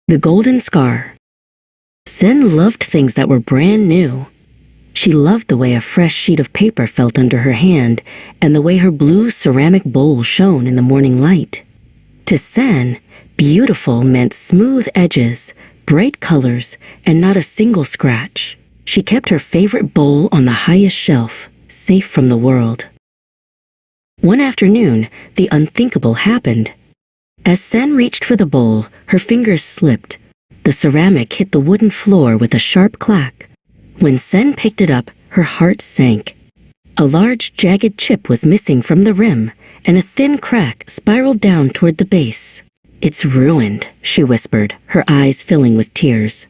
The golden scar. Sen loved things that were brand new. She loved the way a fresh sheet of paper felt under her hand and the way her blue ceramic bowl shone in the morning light. To Sen, beautiful meant smooth edges, bright colors, and not a single scratch. She kept her favorite bowl on the highest shelf, safe from the world. One afternoon, the unthinkable happened. As Sen reached for the bowl, her fingers slipped. The ceramic hit the wooden floor with a sharp clack. When Sen picked it up, her heart sank. A large, jagged chip was missing from the rim, and a thin crack spiraled down toward the base. "It's ruined," she whispered, her eyes filling with tears.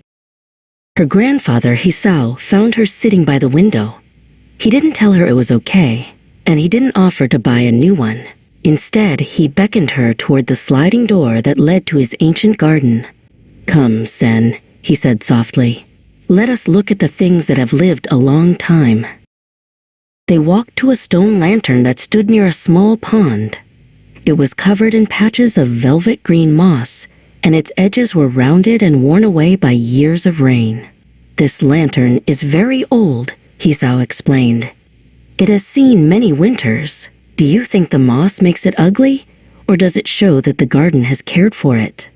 Her grandfather, Hisao, found her sitting by the window. He didn't tell her it was okay, and he didn't offer to buy a new one. Instead, he beckoned her toward the sliding door that led to his ancient garden. "Come, Sen," he said softly. "Let us look at the things that have lived a long time." They walked to a stone lantern that stood near a small pond. It was covered in patches of velvet green moss, and its edges were rounded and worn away by years of rain. "This lantern is very old," Hisao explained. "It has seen many winters. Do you think the moss makes it ugly, or does it show that the garden has cared for it?"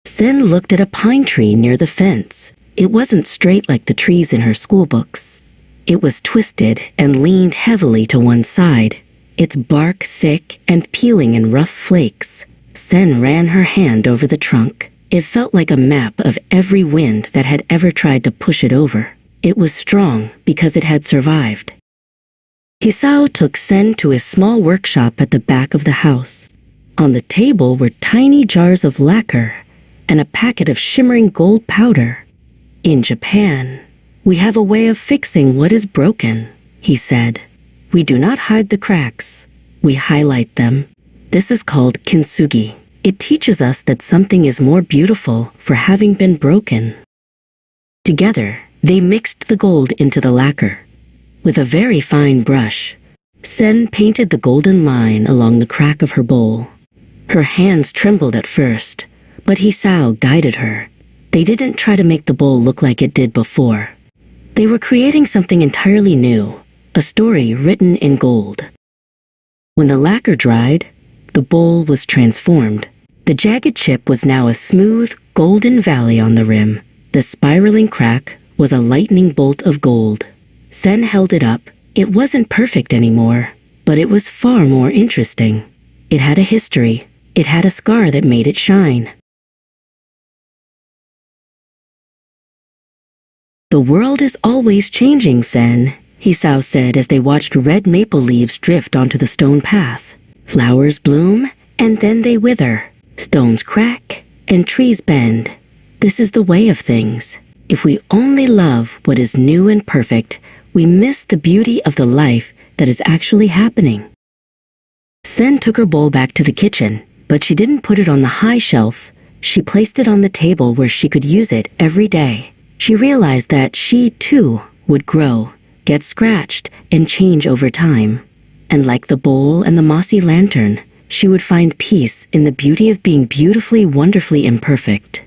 Sen looked at a pine tree near the fence. It wasn't straight like the trees in her school books. It was twisted and leaned heavily to one side, its bark thick and peeling in rough flakes. Sen ran her hand over the trunk. It felt like a map of every wind that had ever tried to push it over. It was strong because it had survived. Hisao took Sen to his small workshop at the back of the house. On the table were tiny jars of lacquer and a packet of shimmering gold powder. "In Japan, we have a way of fixing what is broken," he said. "We do not hide the cracks. We highlight them. This is called Kintsugi. It teaches us that something is more beautiful for having been broken." Together, they mixed the gold into the lacquer. With a very fine brush, Sen painted the golden line along the crack of her bowl. Her hands trembled at first, but Hisao guided her. They didn't try to make the bowl look like it did before. They were creating something entirely new, a story written in gold. When the lacquer dried, the bowl was transformed. The jagged chip was now a smooth, golden valley on the rim. The spiraling crack was a lightning bolt of gold. Sen held it up. It wasn't perfect anymore, but it was far more interesting. It had a history. It had a scar that made it shine. "The world is always changing, Sen," Hisao said as they watched red maple leaves drift onto the stone path. "Flowers bloom, and then they wither. Stones crack, and trees bend. This is the way of things. If we only love what is new and perfect, we miss the beauty of the life that is actually happening." Sen took her bowl back to the kitchen, but she didn't put it on the high shelf. She placed it on the table where she could use it every day. She realized that she, too, would grow, get scratched, and change over time. And like the bowl and the mossy lantern, she would find peace in the beauty of being beautifully, wonderfully imperfect.